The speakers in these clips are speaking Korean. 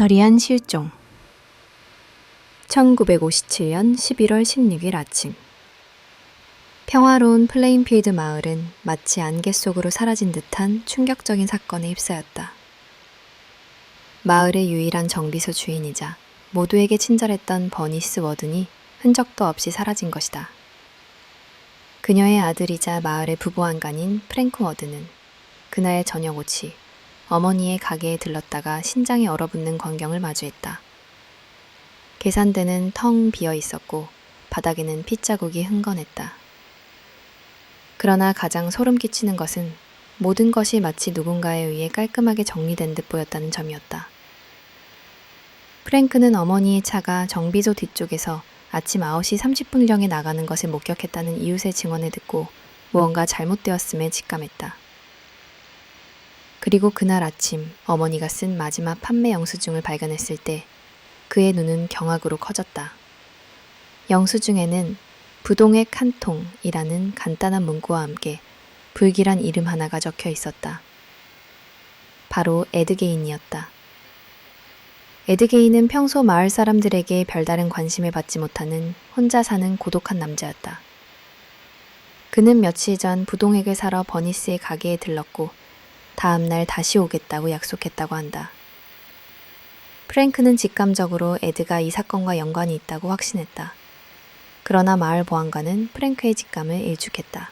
미스터리한 실종. 1957년 11월 16일 아침. 평화로운 플레인필드 마을은 마치 안개 속으로 사라진 듯한 충격적인 사건에 휩싸였다. 마을의 유일한 정비소 주인이자 모두에게 친절했던 버니스 워든이 흔적도 없이 사라진 것이다. 그녀의 아들이자 마을의 부부안간인 프랭크 워든은 그날 저녁 오치 어머니의 가게에 들렀다가 신장이 얼어붙는 광경을 마주했다. 계산대는 텅 비어 있었고 바닥에는 핏자국이 흥건했다. 그러나 가장 소름 끼치는 것은 모든 것이 마치 누군가에 의해 깔끔하게 정리된 듯 보였다는 점이었다. 프랭크는 어머니의 차가 정비소 뒤쪽에서 아침 9시 30분경에 나가는 것을 목격했다는 이웃의 증언을 듣고 무언가 잘못되었음에 직감했다. 그리고 그날 아침 어머니가 쓴 마지막 판매 영수증을 발견했을 때 그의 눈은 경악으로 커졌다. 영수증에는 부동액 한 통이라는 간단한 문구와 함께 불길한 이름 하나가 적혀 있었다. 바로 에드게인이었다. 에드게인은 평소 마을 사람들에게 별다른 관심을 받지 못하는 혼자 사는 고독한 남자였다. 그는 며칠 전 부동액을 사러 버니스의 가게에 들렀고 다음날 다시 오겠다고 약속했다고 한다. 프랭크는 직감적으로 에드가 이 사건과 연관이 있다고 확신했다. 그러나 마을 보안관은 프랭크의 직감을 일축했다.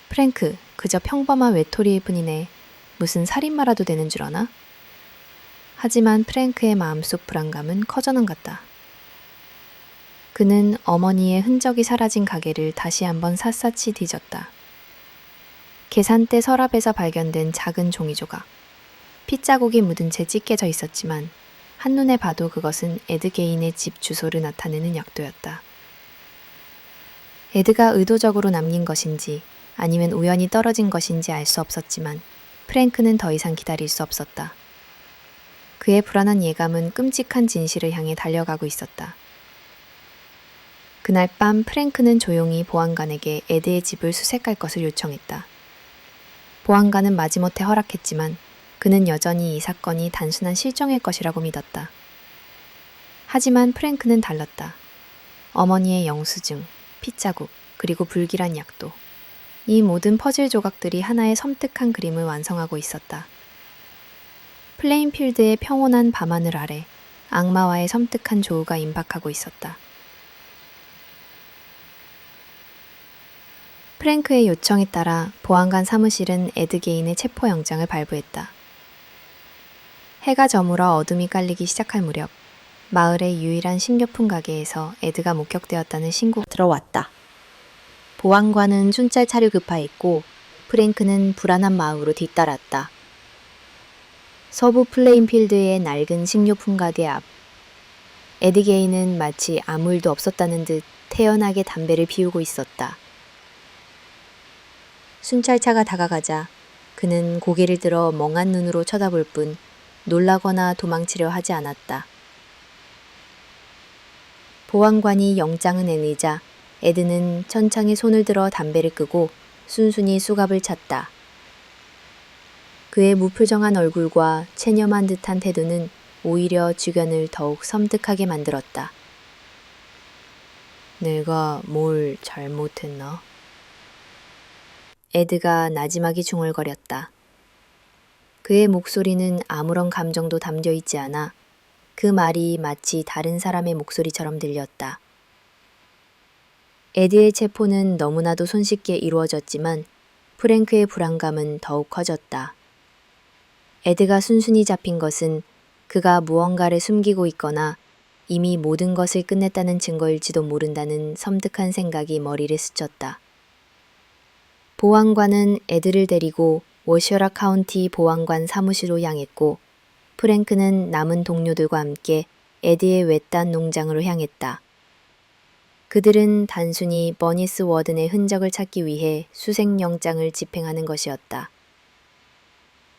프랭크, 그저 평범한 외톨이일 뿐이네. 무슨 살인마라도 되는 줄 아나? 하지만 프랭크의 마음속 불안감은 커져는 갔다. 그는 어머니의 흔적이 사라진 가게를 다시 한번 샅샅이 뒤졌다. 계산대 서랍에서 발견된 작은 종이 조각. 핏자국이 묻은 채 찢겨져 있었지만 한눈에 봐도 그것은 에드게인의 집 주소를 나타내는 약도였다. 에드가 의도적으로 남긴 것인지 아니면 우연히 떨어진 것인지 알 수 없었지만 프랭크는 더 이상 기다릴 수 없었다. 그의 불안한 예감은 끔찍한 진실을 향해 달려가고 있었다. 그날 밤 프랭크는 조용히 보안관에게 에드의 집을 수색할 것을 요청했다. 보안관은 마지못해 허락했지만 그는 여전히 이 사건이 단순한 실종일 것이라고 믿었다. 하지만 프랭크는 달랐다. 어머니의 영수증, 핏자국, 그리고 불길한 약도. 이 모든 퍼즐 조각들이 하나의 섬뜩한 그림을 완성하고 있었다. 플레인필드의 평온한 밤하늘 아래 악마와의 섬뜩한 조우가 임박하고 있었다. 프랭크의 요청에 따라 보안관 사무실은 에드게인의 체포영장을 발부했다. 해가 저물어 어둠이 깔리기 시작할 무렵 마을의 유일한 식료품 가게에서 에드가 목격되었다는 신고가 들어왔다. 보안관은 순찰차를 급파했고 프랭크는 불안한 마음으로 뒤따랐다. 서부 플레인필드의 낡은 식료품 가게 앞. 에드게인은 마치 아무 일도 없었다는 듯 태연하게 담배를 피우고 있었다. 순찰차가 다가가자 그는 고개를 들어 멍한 눈으로 쳐다볼 뿐 놀라거나 도망치려 하지 않았다. 보안관이 영장을 내리자 에드는 천천히 손을 들어 담배를 끄고 순순히 수갑을 찼다. 그의 무표정한 얼굴과 체념한 듯한 태도는 오히려 주변을 더욱 섬뜩하게 만들었다. 내가 뭘 잘못했나? 에드가 나지막이 중얼거렸다. 그의 목소리는 아무런 감정도 담겨 있지 않아 그 말이 마치 다른 사람의 목소리처럼 들렸다. 에드의 체포는 너무나도 손쉽게 이루어졌지만 프랭크의 불안감은 더욱 커졌다. 에드가 순순히 잡힌 것은 그가 무언가를 숨기고 있거나 이미 모든 것을 끝냈다는 증거일지도 모른다는 섬뜩한 생각이 머리를 스쳤다. 보안관은 에드를 데리고 워셔라 카운티 보안관 사무실로 향했고 프랭크는 남은 동료들과 함께 에드의 외딴 농장으로 향했다. 그들은 단순히 버니스 워든의 흔적을 찾기 위해 수색영장을 집행하는 것이었다.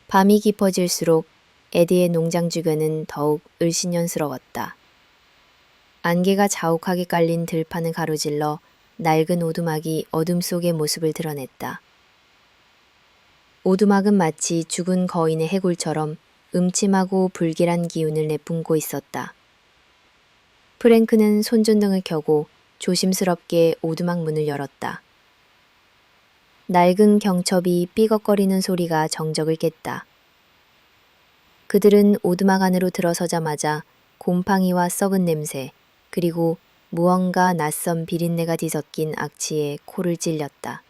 밤이 깊어질수록 에드의 농장 주변은 더욱 을씨년스러웠다. 안개가 자욱하게 깔린 들판을 가로질러 낡은 오두막이 어둠 속의 모습을 드러냈다. 오두막은 마치 죽은 거인의 해골처럼 음침하고 불길한 기운을 내뿜고 있었다. 프랭크는 손전등을 켜고 조심스럽게 오두막 문을 열었다. 낡은 경첩이 삐걱거리는 소리가 정적을 깼다. 그들은 오두막 안으로 들어서자마자 곰팡이와 썩은 냄새, 그리고 무언가 낯선 비린내가 뒤섞인 악취에 코를 찔렸다.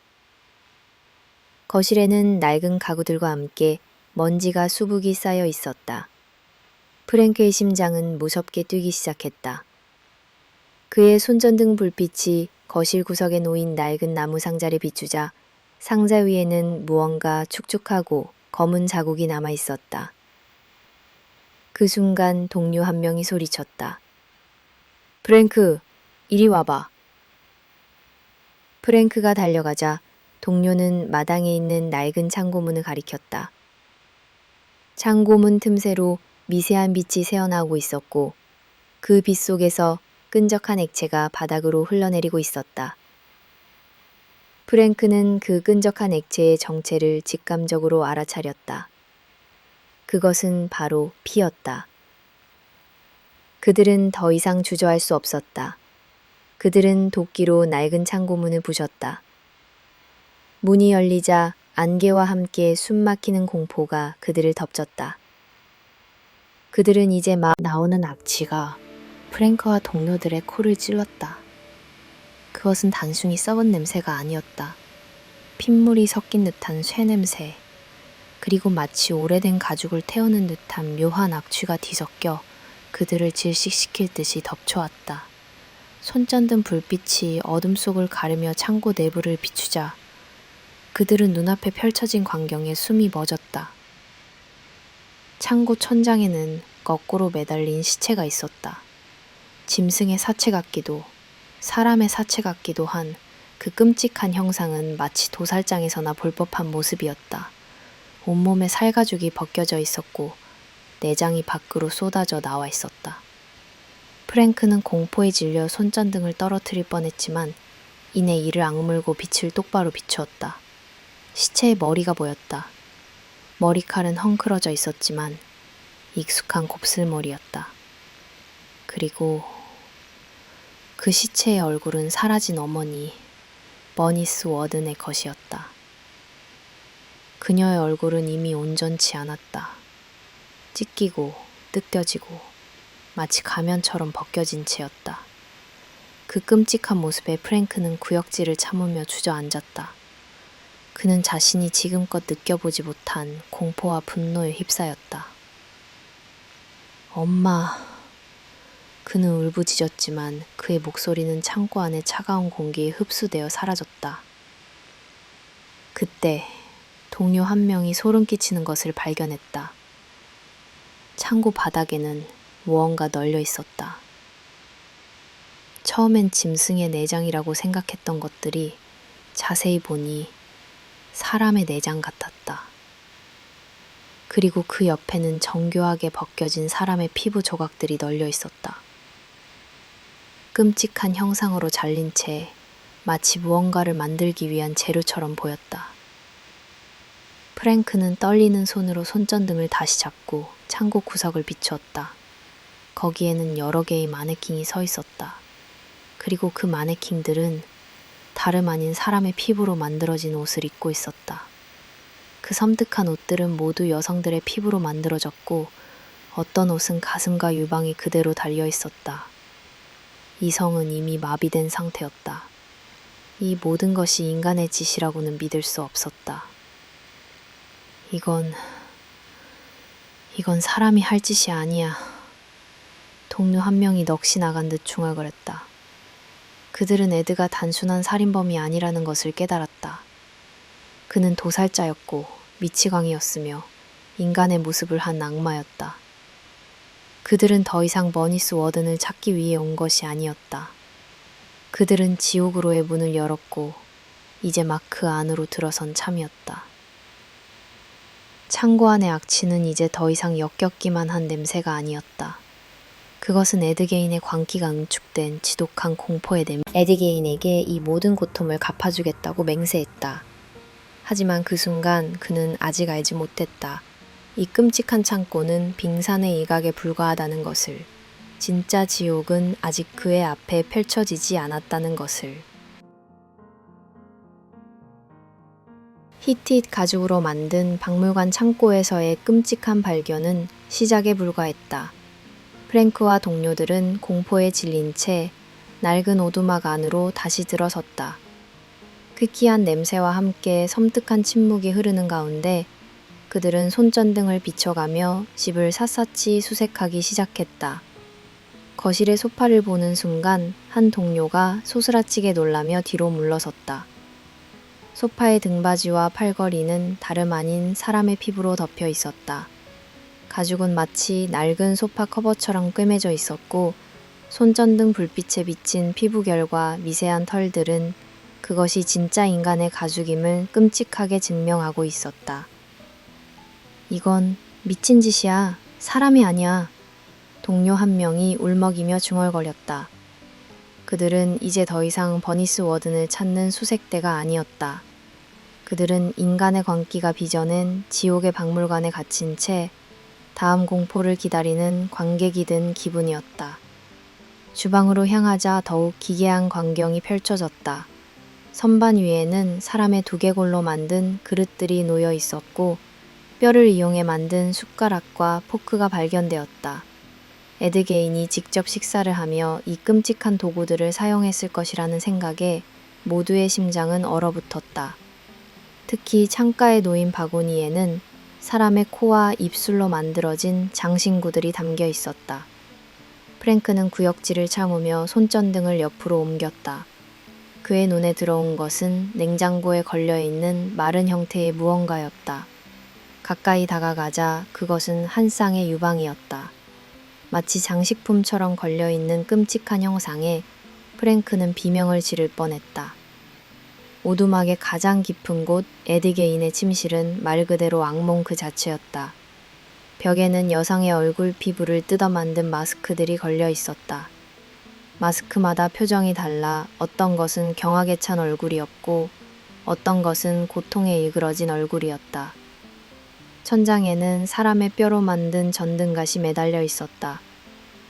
거실에는 낡은 가구들과 함께 먼지가 수북이 쌓여 있었다. 프랭크의 심장은 무섭게 뛰기 시작했다. 그의 손전등 불빛이 거실 구석에 놓인 낡은 나무 상자를 비추자 상자 위에는 무언가 축축하고 검은 자국이 남아 있었다. 그 순간 동료 한 명이 소리쳤다. 프랭크, 이리 와봐. 프랭크가 달려가자 동료는 마당에 있는 낡은 창고문을 가리켰다. 창고문 틈새로 미세한 빛이 새어나오고 있었고 그 빛 속에서 끈적한 액체가 바닥으로 흘러내리고 있었다. 프랭크는 그 끈적한 액체의 정체를 직감적으로 알아차렸다. 그것은 바로 피였다. 그들은 더 이상 주저할 수 없었다. 그들은 도끼로 낡은 창고문을 부셨다. 문이 열리자 안개와 함께 숨막히는 공포가 그들을 덮쳤다. 그들은 이제 막 나오는 악취가 프랭크와 동료들의 코를 찔렀다. 그것은 단순히 썩은 냄새가 아니었다. 핏물이 섞인 듯한 쇠냄새, 그리고 마치 오래된 가죽을 태우는 듯한 묘한 악취가 뒤섞여 그들을 질식시킬 듯이 덮쳐왔다. 손전등 불빛이 어둠 속을 가르며 창고 내부를 비추자 그들은 눈앞에 펼쳐진 광경에 숨이 멎었다. 창고 천장에는 거꾸로 매달린 시체가 있었다. 짐승의 사체 같기도 사람의 사체 같기도 한 그 끔찍한 형상은 마치 도살장에서나 볼 법한 모습이었다. 온몸에 살가죽이 벗겨져 있었고 내장이 밖으로 쏟아져 나와 있었다. 프랭크는 공포에 질려 손전등을 떨어뜨릴 뻔했지만 이내 이를 악물고 빛을 똑바로 비추었다. 시체의 머리가 보였다. 머리칼은 헝클어져 있었지만 익숙한 곱슬머리였다. 그리고 그 시체의 얼굴은 사라진 어머니 버니스 워든의 것이었다. 그녀의 얼굴은 이미 온전치 않았다. 찢기고 뜯겨지고 마치 가면처럼 벗겨진 채였다. 그 끔찍한 모습에 프랭크는 구역질을 참으며 주저앉았다. 그는 자신이 지금껏 느껴보지 못한 공포와 분노에 휩싸였다. 엄마. 그는 울부짖었지만 그의 목소리는 창고 안의 차가운 공기에 흡수되어 사라졌다. 그때 동료 한 명이 소름 끼치는 것을 발견했다. 창고 바닥에는 무언가 널려 있었다. 처음엔 짐승의 내장이라고 생각했던 것들이 자세히 보니 사람의 내장 같았다. 그리고 그 옆에는 정교하게 벗겨진 사람의 피부 조각들이 널려 있었다. 끔찍한 형상으로 잘린 채 마치 무언가를 만들기 위한 재료처럼 보였다. 프랭크는 떨리는 손으로 손전등을 다시 잡고 창고 구석을 비추었다. 거기에는 여러 개의 마네킹이 서 있었다. 그리고 그 마네킹들은 다름 아닌 사람의 피부로 만들어진 옷을 입고 있었다. 그 섬뜩한 옷들은 모두 여성들의 피부로 만들어졌고 어떤 옷은 가슴과 유방이 그대로 달려 있었다. 이성은 이미 마비된 상태였다. 이 모든 것이 인간의 짓이라고는 믿을 수 없었다. 이건 사람이 할 짓이 아니야. 동료 한 명이 넋이 나간 듯 중얼거렸다. 그들은 에드가 단순한 살인범이 아니라는 것을 깨달았다. 그는 도살자였고 미치광이였으며 인간의 모습을 한 악마였다. 그들은 더 이상 버니스 워든을 찾기 위해 온 것이 아니었다. 그들은 지옥으로의 문을 열었고 이제 막 그 안으로 들어선 참이었다. 창고 안의 악취는 이제 더 이상 역겹기만 한 냄새가 아니었다. 그것은 에드게인의 광기가 응축된 지독한 공포의 냄새. 에드게인에게 이 모든 고통을 갚아주겠다고 맹세했다. 하지만 그 순간 그는 아직 알지 못했다. 이 끔찍한 창고는 빙산의 일각에 불과하다는 것을, 진짜 지옥은 아직 그의 앞에 펼쳐지지 않았다는 것을. 히tit 가죽으로 만든 박물관 창고에서의 끔찍한 발견은 시작에 불과했다. 프랭크와 동료들은 공포에 질린 채 낡은 오두막 안으로 다시 들어섰다. 퀴퀴한 냄새와 함께 섬뜩한 침묵이 흐르는 가운데 그들은 손전등을 비춰가며 집을 샅샅이 수색하기 시작했다. 거실의 소파를 보는 순간 한 동료가 소스라치게 놀라며 뒤로 물러섰다. 소파의 등받이와 팔걸이는 다름 아닌 사람의 피부로 덮여 있었다. 가죽은 마치 낡은 소파 커버처럼 꿰매져 있었고 손전등 불빛에 비친 피부결과 미세한 털들은 그것이 진짜 인간의 가죽임을 끔찍하게 증명하고 있었다. 이건 미친 짓이야. 사람이 아니야. 동료 한 명이 울먹이며 중얼거렸다. 그들은 이제 더 이상 버니스 워든을 찾는 수색대가 아니었다. 그들은 인간의 광기가 빚어낸 지옥의 박물관에 갇힌 채 다음 공포를 기다리는 관객이 된 기분이었다. 주방으로 향하자 더욱 기괴한 광경이 펼쳐졌다. 선반 위에는 사람의 두개골로 만든 그릇들이 놓여 있었고 뼈를 이용해 만든 숟가락과 포크가 발견되었다. 에드 게인이 직접 식사를 하며 이 끔찍한 도구들을 사용했을 것이라는 생각에 모두의 심장은 얼어붙었다. 특히 창가에 놓인 바구니에는 사람의 코와 입술로 만들어진 장신구들이 담겨 있었다. 프랭크는 구역질을 참으며 손전등을 옆으로 옮겼다. 그의 눈에 들어온 것은 냉장고에 걸려있는 마른 형태의 무언가였다. 가까이 다가가자 그것은 한 쌍의 유방이었다. 마치 장식품처럼 걸려있는 끔찍한 형상에 프랭크는 비명을 지를 뻔했다. 오두막의 가장 깊은 곳 에드 게인의 침실은 말 그대로 악몽 그 자체였다. 벽에는 여성의 얼굴 피부를 뜯어 만든 마스크들이 걸려 있었다. 마스크마다 표정이 달라 어떤 것은 경악에 찬 얼굴이었고 어떤 것은 고통에 일그러진 얼굴이었다. 천장에는 사람의 뼈로 만든 전등갓이 매달려 있었다.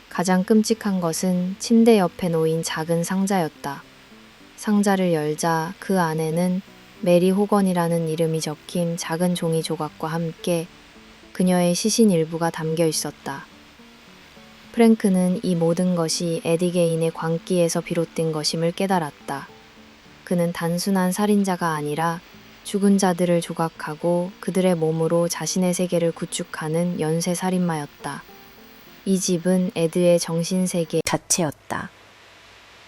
가장 끔찍한 것은 침대 옆에 놓인 작은 상자였다. 상자를 열자 그 안에는 메리 호건이라는 이름이 적힌 작은 종이 조각과 함께 그녀의 시신 일부가 담겨 있었다. 프랭크는 이 모든 것이 에드 게인의 광기에서 비롯된 것임을 깨달았다. 그는 단순한 살인자가 아니라 죽은 자들을 조각하고 그들의 몸으로 자신의 세계를 구축하는 연쇄살인마였다. 이 집은 에드의 정신세계 자체였다.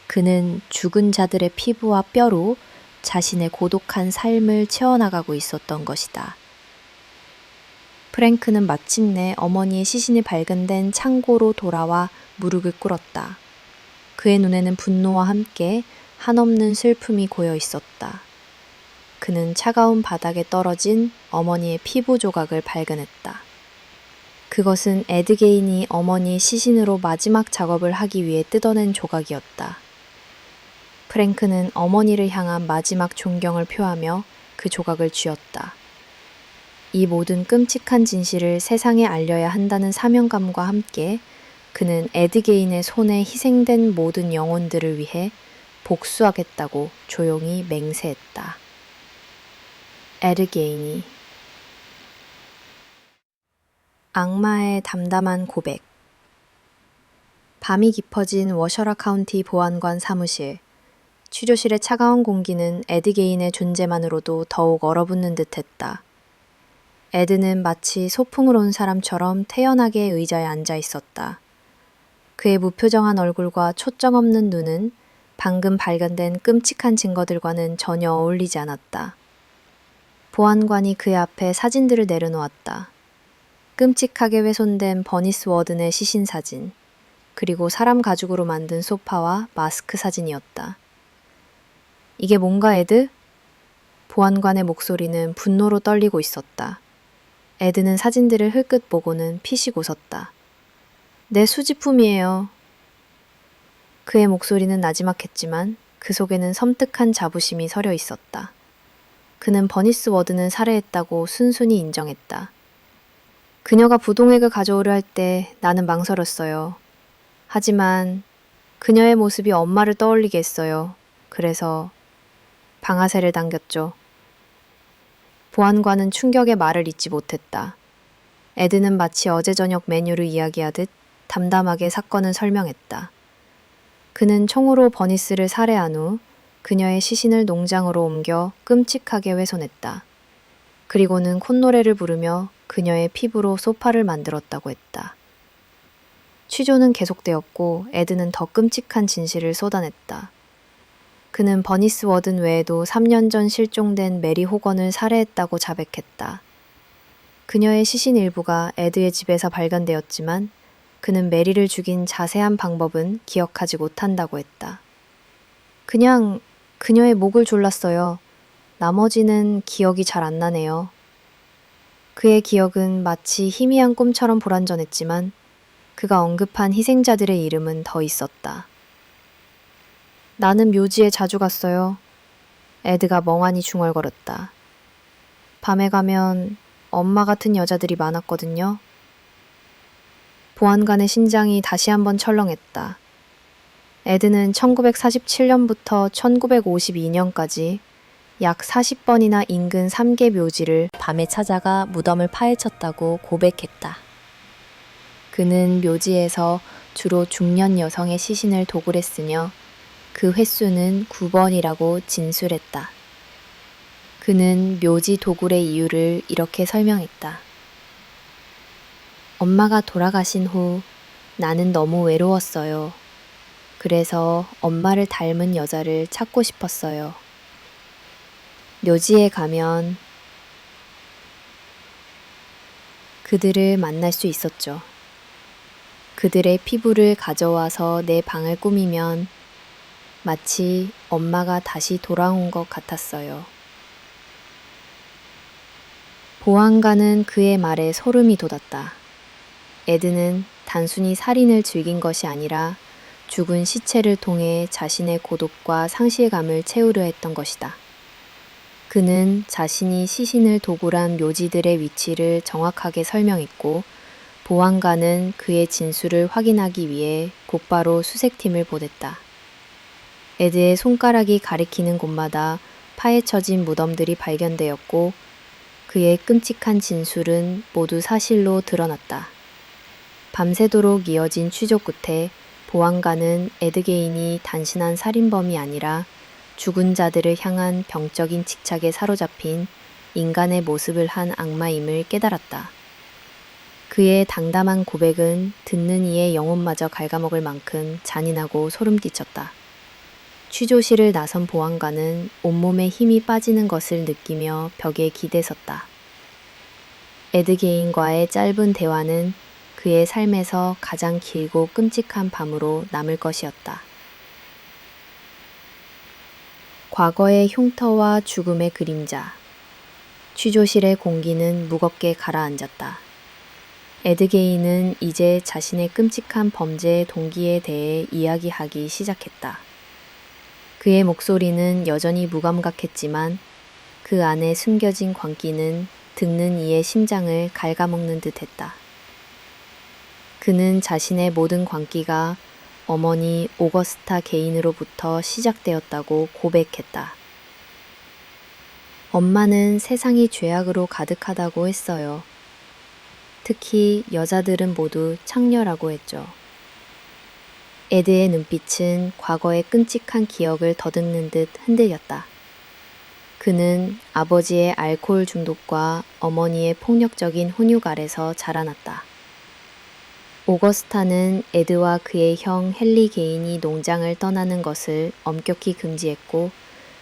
그는 죽은 자들의 피부와 뼈로 자신의 고독한 삶을 채워나가고 있었던 것이다. 프랭크는 마침내 어머니의 시신이 발견된 창고로 돌아와 무릎을 꿇었다. 그의 눈에는 분노와 함께 한없는 슬픔이 고여 있었다. 그는 차가운 바닥에 떨어진 어머니의 피부 조각을 발견했다. 그것은 에드 게인이 어머니의 시신으로 마지막 작업을 하기 위해 뜯어낸 조각이었다. 프랭크는 어머니를 향한 마지막 존경을 표하며 그 조각을 쥐었다. 이 모든 끔찍한 진실을 세상에 알려야 한다는 사명감과 함께 그는 에드 게인의 손에 희생된 모든 영혼들을 위해 복수하겠다고 조용히 맹세했다. 에드 게인이 악마의 담담한 고백. 밤이 깊어진 워셔라 카운티 보안관 사무실. 취조실의 차가운 공기는 에드 게인의 존재만으로도 더욱 얼어붙는 듯했다. 에드는 마치 소풍을 온 사람처럼 태연하게 의자에 앉아 있었다. 그의 무표정한 얼굴과 초점 없는 눈은 방금 발견된 끔찍한 증거들과는 전혀 어울리지 않았다. 보안관이 그의 앞에 사진들을 내려놓았다. 끔찍하게 훼손된 버니스 워든의 시신 사진, 그리고 사람 가죽으로 만든 소파와 마스크 사진이었다. 이게 뭔가, 에드? 보안관의 목소리는 분노로 떨리고 있었다. 에드는 사진들을 흘끗 보고는 피식 웃었다. 내 수집품이에요. 그의 목소리는 나지막했지만 그 속에는 섬뜩한 자부심이 서려 있었다. 그는 버니스 워든을 살해했다고 순순히 인정했다. 그녀가 부동액을 가져오려 할 때 나는 망설였어요. 하지만 그녀의 모습이 엄마를 떠올리게 했어요. 그래서 방아쇠를 당겼죠. 보안관은 충격의 말을 잇지 못했다. 에드는 마치 어제 저녁 메뉴를 이야기하듯 담담하게 사건을 설명했다. 그는 총으로 버니스를 살해한 후 그녀의 시신을 농장으로 옮겨 끔찍하게 훼손했다. 그리고는 콧노래를 부르며 그녀의 피부로 소파를 만들었다고 했다. 취조는 계속되었고 에드는 더 끔찍한 진실을 쏟아냈다. 그는 버니스 워든 외에도 3년 전 실종된 메리 호건을 살해했다고 자백했다. 그녀의 시신 일부가 에드의 집에서 발견되었지만 그는 메리를 죽인 자세한 방법은 기억하지 못한다고 했다. 그냥 그녀의 목을 졸랐어요. 나머지는 기억이 잘 안 나네요. 그의 기억은 마치 희미한 꿈처럼 불완전했지만 그가 언급한 희생자들의 이름은 더 있었다. 나는 묘지에 자주 갔어요. 에드가 멍하니 중얼거렸다. 밤에 가면 엄마 같은 여자들이 많았거든요. 보안관의 심장이 다시 한번 철렁했다. 에드는 1947년부터 1952년까지 약 40번이나 인근 3개 묘지를 밤에 찾아가 무덤을 파헤쳤다고 고백했다. 그는 묘지에서 주로 중년 여성의 시신을 도굴했으며 그 횟수는 9번이라고 진술했다. 그는 묘지 도굴의 이유를 이렇게 설명했다. 엄마가 돌아가신 후 나는 너무 외로웠어요. 그래서 엄마를 닮은 여자를 찾고 싶었어요. 묘지에 가면 그들을 만날 수 있었죠. 그들의 피부를 가져와서 내 방을 꾸미면 마치 엄마가 다시 돌아온 것 같았어요. 보안관은 그의 말에 소름이 돋았다. 에드는 단순히 살인을 즐긴 것이 아니라 죽은 시체를 통해 자신의 고독과 상실감을 채우려 했던 것이다. 그는 자신이 시신을 도굴한 묘지들의 위치를 정확하게 설명했고 보안관은 그의 진술을 확인하기 위해 곧바로 수색팀을 보냈다. 에드의 손가락이 가리키는 곳마다 파헤쳐진 무덤들이 발견되었고 그의 끔찍한 진술은 모두 사실로 드러났다. 밤새도록 이어진 추적 끝에 보안관은 에드 게인이 단순한 살인범이 아니라 죽은 자들을 향한 병적인 집착에 사로잡힌 인간의 모습을 한 악마임을 깨달았다. 그의 당담한 고백은 듣는 이의 영혼마저 갉아먹을 만큼 잔인하고 소름 끼쳤다. 취조실을 나선 보안관은 온몸에 힘이 빠지는 것을 느끼며 벽에 기대섰다. 에드 게인과의 짧은 대화는 그의 삶에서 가장 길고 끔찍한 밤으로 남을 것이었다. 과거의 흉터와 죽음의 그림자. 취조실의 공기는 무겁게 가라앉았다. 에드 게인은 이제 자신의 끔찍한 범죄의 동기에 대해 이야기하기 시작했다. 그의 목소리는 여전히 무감각했지만 그 안에 숨겨진 광기는 듣는 이의 심장을 갉아먹는 듯했다. 그는 자신의 모든 광기가 어머니 오거스타 게인으로부터 시작되었다고 고백했다. 엄마는 세상이 죄악으로 가득하다고 했어요. 특히 여자들은 모두 창녀라고 했죠. 에드의 눈빛은 과거의 끔찍한 기억을 더듬는 듯 흔들렸다. 그는 아버지의 알코올 중독과 어머니의 폭력적인 훈육 아래서 자라났다. 오거스타는 에드와 그의 형 헨리 게인이 농장을 떠나는 것을 엄격히 금지했고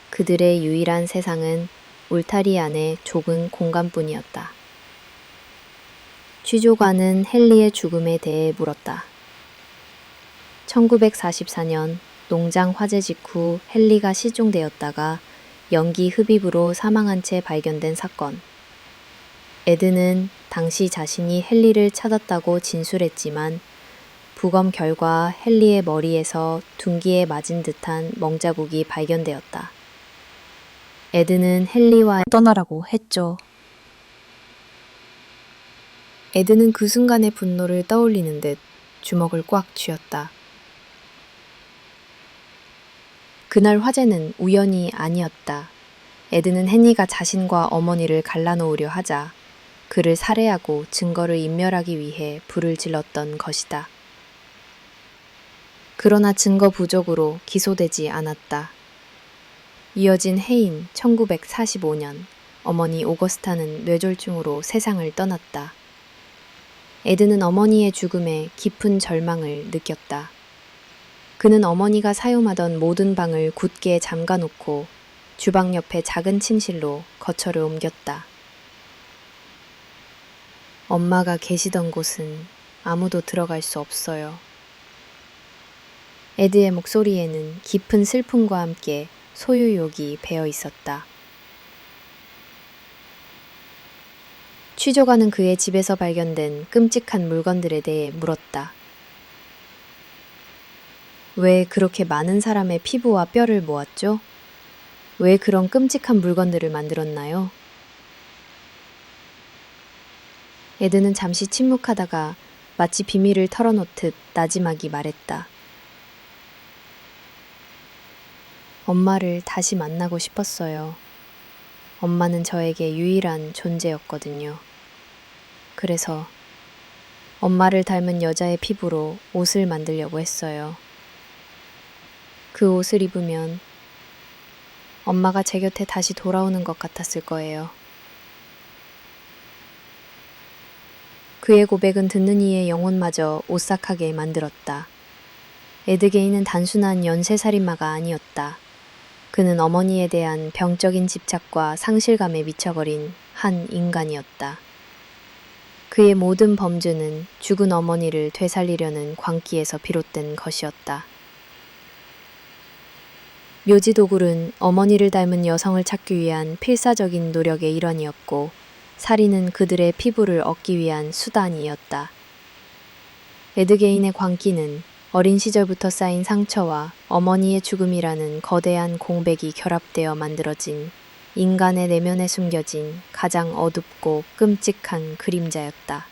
그들의 유일한 세상은 울타리 안의 좁은 공간뿐이었다. 취조관은 헨리의 죽음에 대해 물었다. 1944년 농장 화재 직후 헨리가 실종되었다가 연기 흡입으로 사망한 채 발견된 사건. 에드는 당시 자신이 헨리를 찾았다고 진술했지만 부검 결과 헨리의 머리에서 둔기에 맞은 듯한 멍자국이 발견되었다. 에드는 헨리와 떠나라고 했죠. 에드는 그 순간의 분노를 떠올리는 듯 주먹을 꽉 쥐었다. 그날 화재는 우연이 아니었다. 에드는 해니가 자신과 어머니를 갈라놓으려 하자 그를 살해하고 증거를 인멸하기 위해 불을 질렀던 것이다. 그러나 증거 부족으로 기소되지 않았다. 이어진 해인 1945년 어머니 오거스타는 뇌졸중으로 세상을 떠났다. 에드는 어머니의 죽음에 깊은 절망을 느꼈다. 그는 어머니가 사용하던 모든 방을 굳게 잠가놓고 주방 옆에 작은 침실로 거처를 옮겼다. 엄마가 계시던 곳은 아무도 들어갈 수 없어요. 에드의 목소리에는 깊은 슬픔과 함께 소유욕이 배어 있었다. 취조가는 그의 집에서 발견된 끔찍한 물건들에 대해 물었다. 왜 그렇게 많은 사람의 피부와 뼈를 모았죠? 왜 그런 끔찍한 물건들을 만들었나요? 에드는 잠시 침묵하다가 마치 비밀을 털어놓듯 나지막이 말했다. 엄마를 다시 만나고 싶었어요. 엄마는 저에게 유일한 존재였거든요. 그래서 엄마를 닮은 여자의 피부로 옷을 만들려고 했어요. 그 옷을 입으면 엄마가 제 곁에 다시 돌아오는 것 같았을 거예요. 그의 고백은 듣는 이의 영혼마저 오싹하게 만들었다. 에드게인은 단순한 연쇄살인마가 아니었다. 그는 어머니에 대한 병적인 집착과 상실감에 미쳐버린 한 인간이었다. 그의 모든 범죄는 죽은 어머니를 되살리려는 광기에서 비롯된 것이었다. 묘지도굴은 어머니를 닮은 여성을 찾기 위한 필사적인 노력의 일환이었고, 살인은 그들의 피부를 얻기 위한 수단이었다. 에드게인의 광기는 어린 시절부터 쌓인 상처와 어머니의 죽음이라는 거대한 공백이 결합되어 만들어진 인간의 내면에 숨겨진 가장 어둡고 끔찍한 그림자였다.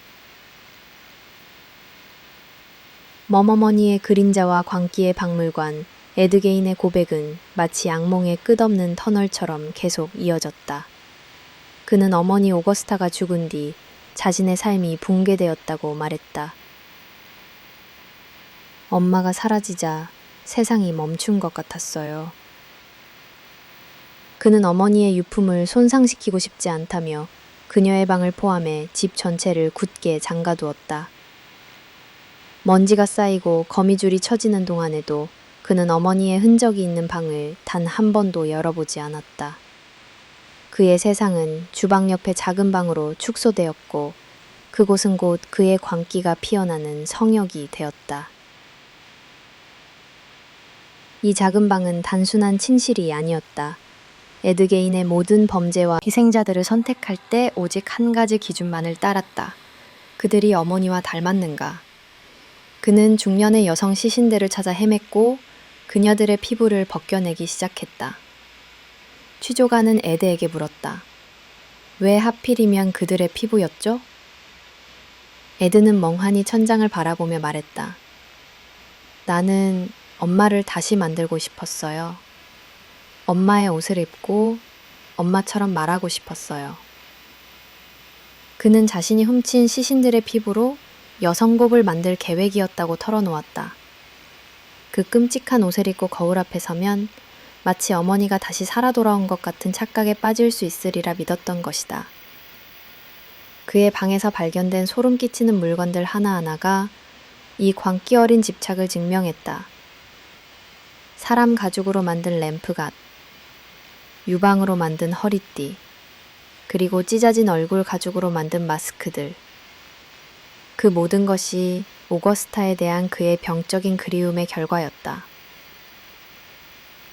멈어머니의 그림자와 광기의 박물관, 에드게인의 고백은 마치 악몽의 끝없는 터널처럼 계속 이어졌다. 그는 어머니 오거스타가 죽은 뒤 자신의 삶이 붕괴되었다고 말했다. 엄마가 사라지자 세상이 멈춘 것 같았어요. 그는 어머니의 유품을 손상시키고 싶지 않다며 그녀의 방을 포함해 집 전체를 굳게 잠가두었다. 먼지가 쌓이고 거미줄이 쳐지는 동안에도 그는 어머니의 흔적이 있는 방을 단 한 번도 열어보지 않았다. 그의 세상은 주방 옆의 작은 방으로 축소되었고 그곳은 곧 그의 광기가 피어나는 성역이 되었다. 이 작은 방은 단순한 침실이 아니었다. 에드게인의 모든 범죄와 희생자들을 선택할 때 오직 한 가지 기준만을 따랐다. 그들이 어머니와 닮았는가? 그는 중년의 여성 시신들을 찾아 헤맸고 그녀들의 피부를 벗겨내기 시작했다. 취조가는 에드에게 물었다. 왜 하필이면 그들의 피부였죠? 에드는 멍하니 천장을 바라보며 말했다. 나는 엄마를 다시 만들고 싶었어요. 엄마의 옷을 입고 엄마처럼 말하고 싶었어요. 그는 자신이 훔친 시신들의 피부로 여성곡을 만들 계획이었다고 털어놓았다. 그 끔찍한 옷을 입고 거울 앞에 서면 마치 어머니가 다시 살아 돌아온 것 같은 착각에 빠질 수 있으리라 믿었던 것이다. 그의 방에서 발견된 소름 끼치는 물건들 하나하나가 이 광기 어린 집착을 증명했다. 사람 가죽으로 만든 램프갓, 유방으로 만든 허리띠, 그리고 찢어진 얼굴 가죽으로 만든 마스크들. 그 모든 것이 오거스타에 대한 그의 병적인 그리움의 결과였다.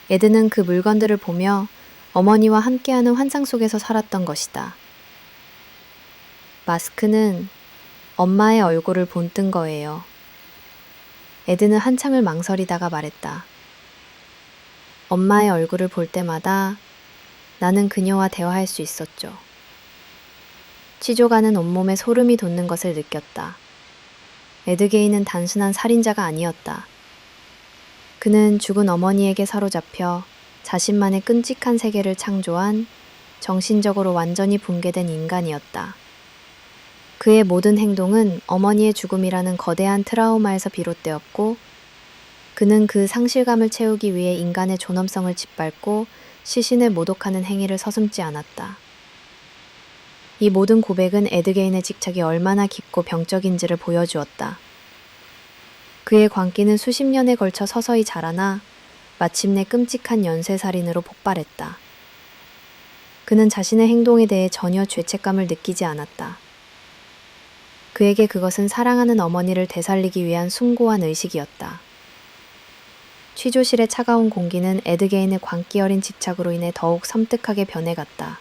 에드는 그 물건들을 보며 어머니와 함께하는 환상 속에서 살았던 것이다. 마스크는 엄마의 얼굴을 본뜬 거예요. 에드는 한참을 망설이다가 말했다. 엄마의 얼굴을 볼 때마다 나는 그녀와 대화할 수 있었죠. 취조가는 온몸에 소름이 돋는 것을 느꼈다. 에드게인은 단순한 살인자가 아니었다. 그는 죽은 어머니에게 사로잡혀 자신만의 끔찍한 세계를 창조한 정신적으로 완전히 붕괴된 인간이었다. 그의 모든 행동은 어머니의 죽음이라는 거대한 트라우마에서 비롯되었고, 그는 그 상실감을 채우기 위해 인간의 존엄성을 짓밟고 시신을 모독하는 행위를 서슴지 않았다. 이 모든 고백은 에드게인의 집착이 얼마나 깊고 병적인지를 보여주었다. 그의 광기는 수십 년에 걸쳐 서서히 자라나 마침내 끔찍한 연쇄살인으로 폭발했다. 그는 자신의 행동에 대해 전혀 죄책감을 느끼지 않았다. 그에게 그것은 사랑하는 어머니를 되살리기 위한 숭고한 의식이었다. 취조실의 차가운 공기는 에드게인의 광기 어린 집착으로 인해 더욱 섬뜩하게 변해갔다.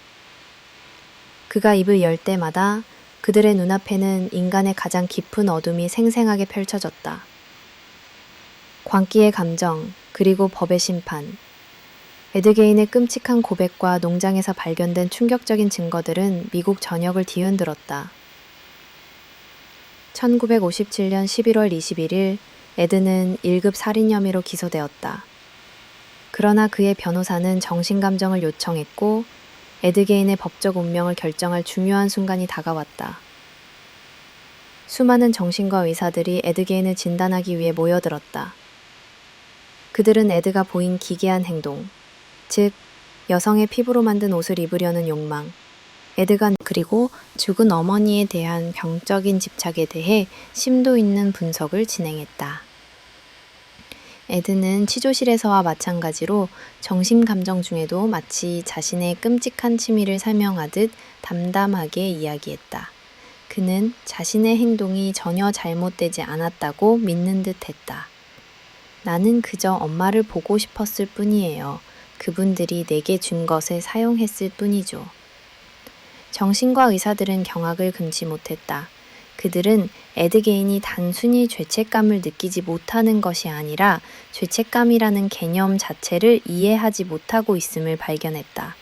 그가 입을 열 때마다 그들의 눈앞에는 인간의 가장 깊은 어둠이 생생하게 펼쳐졌다. 광기의 감정, 그리고 법의 심판. 에드게인의 끔찍한 고백과 농장에서 발견된 충격적인 증거들은 미국 전역을 뒤흔들었다. 1957년 11월 21일 에드는 1급 살인 혐의로 기소되었다. 그러나 그의 변호사는 정신감정을 요청했고 에드게인의 법적 운명을 결정할 중요한 순간이 다가왔다. 수많은 정신과 의사들이 에드게인을 진단하기 위해 모여들었다. 그들은 에드가 보인 기괴한 행동, 즉 여성의 피부로 만든 옷을 입으려는 욕망, 에드가 그리고 죽은 어머니에 대한 병적인 집착에 대해 심도 있는 분석을 진행했다. 에드는 취조실에서와 마찬가지로 정신감정 중에도 마치 자신의 끔찍한 취미를 설명하듯 담담하게 이야기했다. 그는 자신의 행동이 전혀 잘못되지 않았다고 믿는 듯 했다. 나는 그저 엄마를 보고 싶었을 뿐이에요. 그분들이 내게 준 것을 사용했을 뿐이죠. 정신과 의사들은 경악을 금치 못했다. 그들은 에드게인이 단순히 죄책감을 느끼지 못하는 것이 아니라 죄책감이라는 개념 자체를 이해하지 못하고 있음을 발견했다.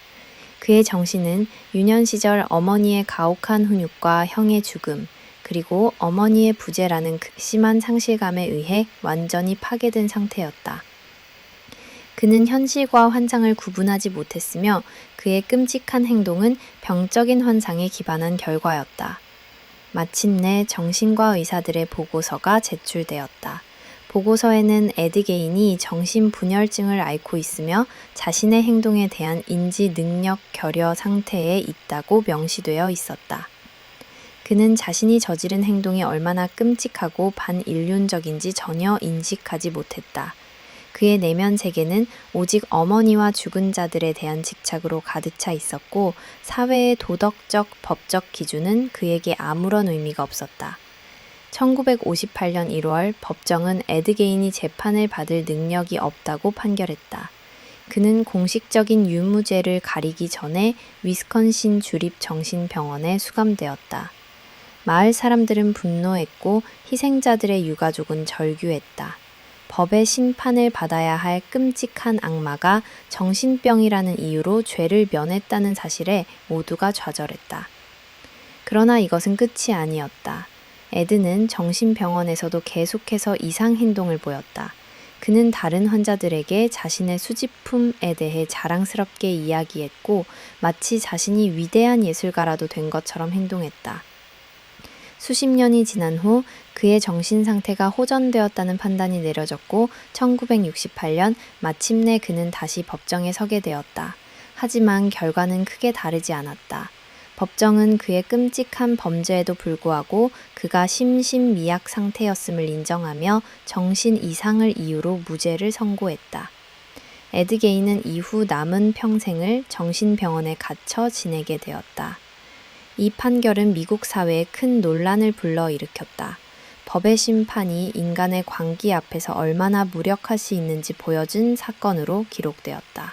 그의 정신은 유년 시절 어머니의 가혹한 훈육과 형의 죽음, 그리고 어머니의 부재라는 극심한 상실감에 의해 완전히 파괴된 상태였다. 그는 현실과 환상을 구분하지 못했으며 그의 끔찍한 행동은 병적인 환상에 기반한 결과였다. 마침내 정신과 의사들의 보고서가 제출되었다. 보고서에는 에드게인이 정신분열증을 앓고 있으며 자신의 행동에 대한 인지 능력 결여 상태에 있다고 명시되어 있었다. 그는 자신이 저지른 행동이 얼마나 끔찍하고 반인륜적인지 전혀 인식하지 못했다. 그의 내면 세계는 오직 어머니와 죽은 자들에 대한 집착으로 가득 차 있었고 사회의 도덕적, 법적 기준은 그에게 아무런 의미가 없었다. 1958년 1월 법정은 에드게인이 재판을 받을 능력이 없다고 판결했다. 그는 공식적인 유무죄를 가리기 전에 위스콘신 주립정신병원에 수감되었다. 마을 사람들은 분노했고 희생자들의 유가족은 절규했다. 법의 심판을 받아야 할 끔찍한 악마가 정신병이라는 이유로 죄를 면했다는 사실에 모두가 좌절했다. 그러나 이것은 끝이 아니었다. 에드는 정신병원에서도 계속해서 이상 행동을 보였다. 그는 다른 환자들에게 자신의 수집품에 대해 자랑스럽게 이야기했고 마치 자신이 위대한 예술가라도 된 것처럼 행동했다. 수십 년이 지난 후 그의 정신 상태가 호전되었다는 판단이 내려졌고 1968년 마침내 그는 다시 법정에 서게 되었다. 하지만 결과는 크게 다르지 않았다. 법정은 그의 끔찍한 범죄에도 불구하고 그가 심신미약 상태였음을 인정하며 정신 이상을 이유로 무죄를 선고했다. 에드게인은 이후 남은 평생을 정신병원에 갇혀 지내게 되었다. 이 판결은 미국 사회에 큰 논란을 불러일으켰다. 법의 심판이 인간의 광기 앞에서 얼마나 무력할 수 있는지 보여준 사건으로 기록되었다.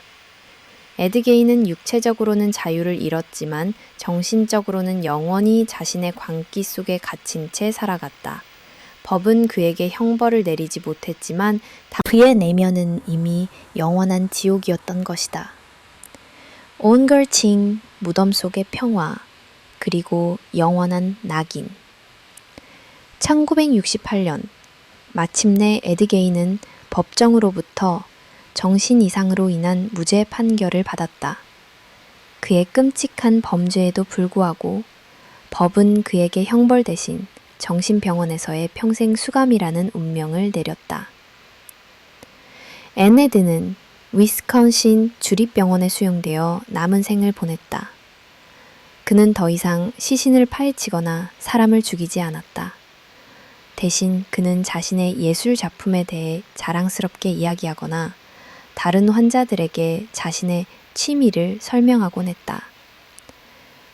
에드게인은 육체적으로는 자유를 잃었지만 정신적으로는 영원히 자신의 광기 속에 갇힌 채 살아갔다. 법은 그에게 형벌을 내리지 못했지만 그의 내면은 이미 영원한 지옥이었던 것이다. 온걸칭 무덤 속의 평화. 그리고 영원한 낙인. 1968년 마침내 에드 게인은 법정으로부터 정신 이상으로 인한 무죄 판결을 받았다. 그의 끔찍한 범죄에도 불구하고 법은 그에게 형벌 대신 정신병원에서의 평생 수감이라는 운명을 내렸다. 애네드는 위스콘신 주립병원에 수용되어 남은 생을 보냈다. 그는 더 이상 시신을 파헤치거나 사람을 죽이지 않았다. 대신 그는 자신의 예술 작품에 대해 자랑스럽게 이야기하거나 다른 환자들에게 자신의 취미를 설명하곤 했다.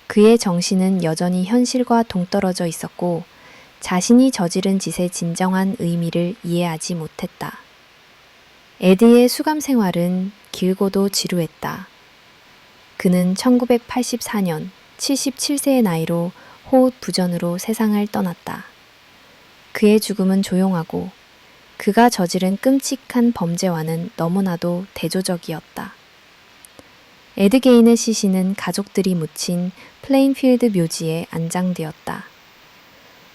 그의 정신은 여전히 현실과 동떨어져 있었고 자신이 저지른 짓의 진정한 의미를 이해하지 못했다. 에드의 수감 생활은 길고도 지루했다. 그는 1984년 77세의 나이로 호흡부전으로 세상을 떠났다. 그의 죽음은 조용하고 그가 저지른 끔찍한 범죄와는 너무나도 대조적이었다. 에드 게인의 시신은 가족들이 묻힌 플레인필드 묘지에 안장되었다.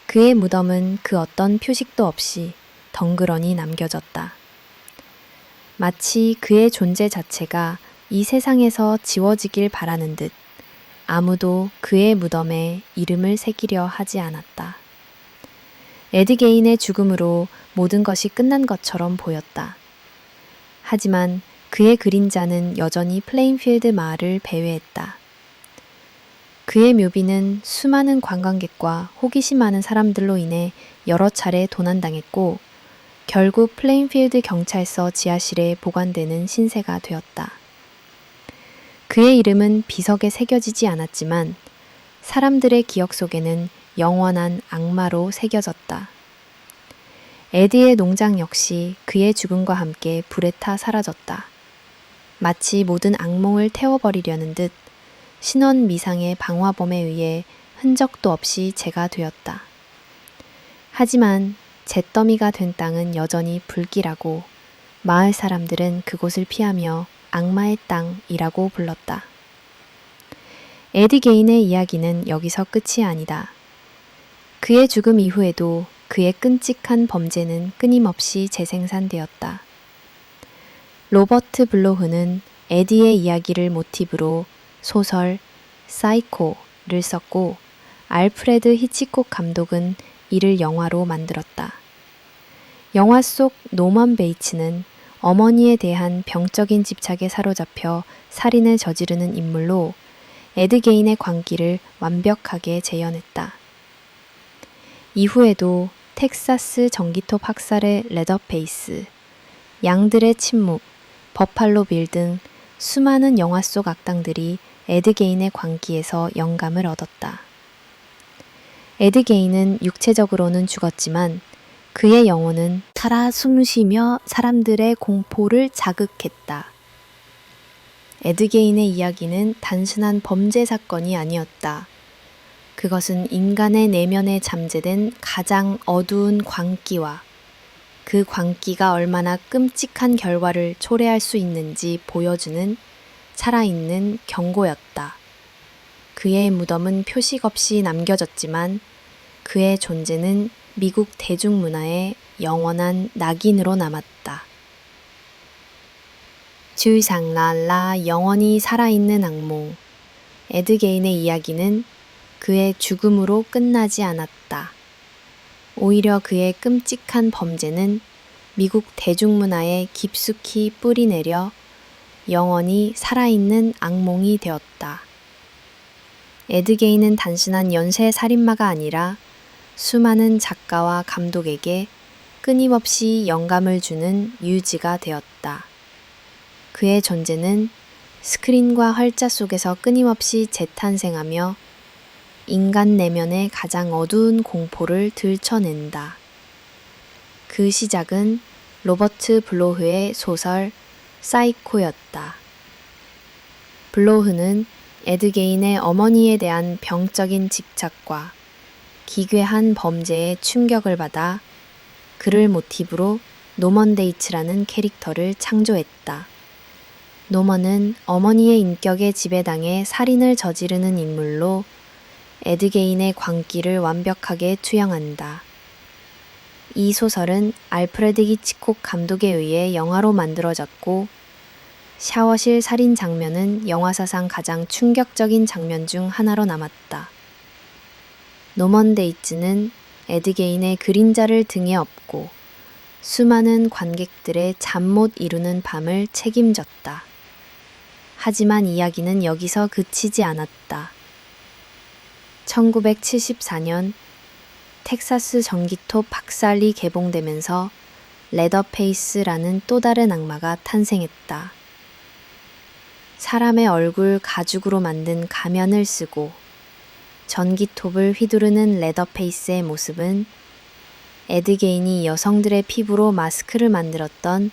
그의 무덤은 그 어떤 표식도 없이 덩그러니 남겨졌다. 마치 그의 존재 자체가 이 세상에서 지워지길 바라는 듯 아무도 그의 무덤에 이름을 새기려 하지 않았다. 에드 게인의 죽음으로 모든 것이 끝난 것처럼 보였다. 하지만 그의 그림자는 여전히 플레인필드 마을을 배회했다. 그의 묘비는 수많은 관광객과 호기심 많은 사람들로 인해 여러 차례 도난당했고 결국 플레인필드 경찰서 지하실에 보관되는 신세가 되었다. 그의 이름은 비석에 새겨지지 않았지만 사람들의 기억 속에는 영원한 악마로 새겨졌다. 에드의 농장 역시 그의 죽음과 함께 불에 타 사라졌다. 마치 모든 악몽을 태워버리려는 듯 신원 미상의 방화범에 의해 흔적도 없이 재가 되었다. 하지만 잿더미가 된 땅은 여전히 불길하고 마을 사람들은 그곳을 피하며 악마의 땅이라고 불렀다. 에드 게인의 이야기는 여기서 끝이 아니다. 그의 죽음 이후에도 그의 끔찍한 범죄는 끊임없이 재생산되었다. 로버트 블로흐는 에디의 이야기를 모티브로 소설 사이코를 썼고 알프레드 히치콕 감독은 이를 영화로 만들었다. 영화 속 노먼 베이츠는 어머니에 대한 병적인 집착에 사로잡혀 살인을 저지르는 인물로 에드 게인의 광기를 완벽하게 재현했다. 이후에도 텍사스 전기톱 학살의 레더페이스, 양들의 침묵, 버팔로 빌 등 수많은 영화 속 악당들이 에드 게인의 광기에서 영감을 얻었다. 에드 게인은 육체적으로는 죽었지만 그의 영혼은 살아 숨쉬며 사람들의 공포를 자극했다. 에드 게인의 이야기는 단순한 범죄 사건이 아니었다. 그것은 인간의 내면에 잠재된 가장 어두운 광기와 그 광기가 얼마나 끔찍한 결과를 초래할 수 있는지 보여주는 살아있는 경고였다. 그의 무덤은 표식 없이 남겨졌지만 그의 존재는 미국 대중문화의 영원한 낙인으로 남았다. 주상랄라 영원히 살아있는 악몽. 에드 게인의 이야기는 그의 죽음으로 끝나지 않았다. 오히려 그의 끔찍한 범죄는 미국 대중문화에 깊숙이 뿌리내려 영원히 살아있는 악몽이 되었다. 에드 게인은 단순한 연쇄 살인마가 아니라 수많은 작가와 감독에게 끊임없이 영감을 주는 뮤즈가 되었다. 그의 존재는 스크린과 활자 속에서 끊임없이 재탄생하며 인간 내면의 가장 어두운 공포를 들춰낸다. 그 시작은 로버트 블로흐의 소설 사이코였다. 블로흐는 에드 게인의 어머니에 대한 병적인 집착과 기괴한 범죄에 충격을 받아 그를 모티브로 노먼 데이츠라는 캐릭터를 창조했다. 노먼은 어머니의 인격에 지배당해 살인을 저지르는 인물로 에드게인의 광기를 완벽하게 투영한다. 이 소설은 알프레드 히치콕 감독에 의해 영화로 만들어졌고, 샤워실 살인 장면은 영화사상 가장 충격적인 장면 중 하나로 남았다. 노먼 데이츠는 에드게인의 그림자를 등에 업고 수많은 관객들의 잠 못 이루는 밤을 책임졌다. 하지만 이야기는 여기서 그치지 않았다. 1974년 텍사스 전기톱 박살이 개봉되면서 레더페이스라는 또 다른 악마가 탄생했다. 사람의 얼굴 가죽으로 만든 가면을 쓰고 전기톱을 휘두르는 레더페이스의 모습은 에드게인이 여성들의 피부로 마스크를 만들었던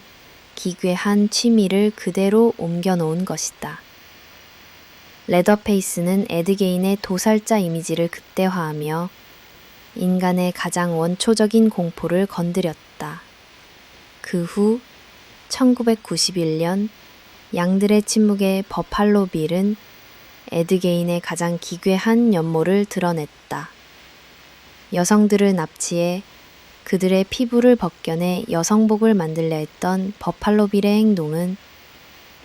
기괴한 취미를 그대로 옮겨놓은 것이다. 레더페이스는 에드게인의 도살자 이미지를 극대화하며 인간의 가장 원초적인 공포를 건드렸다. 그 후 1991년 양들의 침묵의 버팔로 빌은 에드게인의 가장 기괴한 연모를 드러냈다. 여성들을 납치해 그들의 피부를 벗겨내 여성복을 만들려 했던 버팔로 빌의 행동은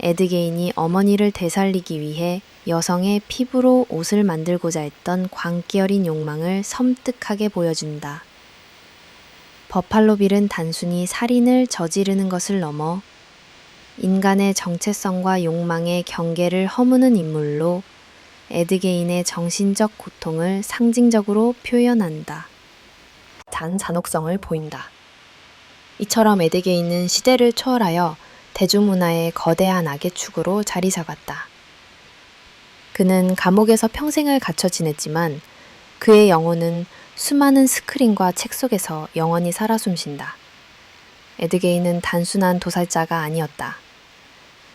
에드게인이 어머니를 되살리기 위해 여성의 피부로 옷을 만들고자 했던 광기 어린 욕망을 섬뜩하게 보여준다. 버팔로 빌은 단순히 살인을 저지르는 것을 넘어 인간의 정체성과 욕망의 경계를 허무는 인물로 에드게인의 정신적 고통을 상징적으로 표현한다. 잔혹성을 보인다. 이처럼 에드게인은 시대를 초월하여 대중문화의 거대한 악의 축으로 자리 잡았다. 그는 감옥에서 평생을 갇혀 지냈지만 그의 영혼은 수많은 스크린과 책 속에서 영원히 살아 숨쉰다. 에드게인은 단순한 도살자가 아니었다.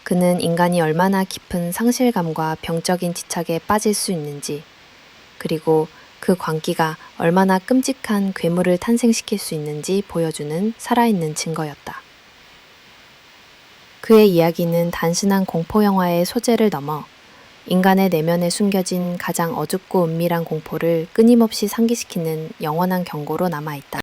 그는 인간이 얼마나 깊은 상실감과 병적인 집착에 빠질 수 있는지, 그리고 그 광기가 얼마나 끔찍한 괴물을 탄생시킬 수 있는지 보여주는 살아있는 증거였다. 그의 이야기는 단순한 공포영화의 소재를 넘어 인간의 내면에 숨겨진 가장 어둡고 은밀한 공포를 끊임없이 상기시키는 영원한 경고로 남아있다.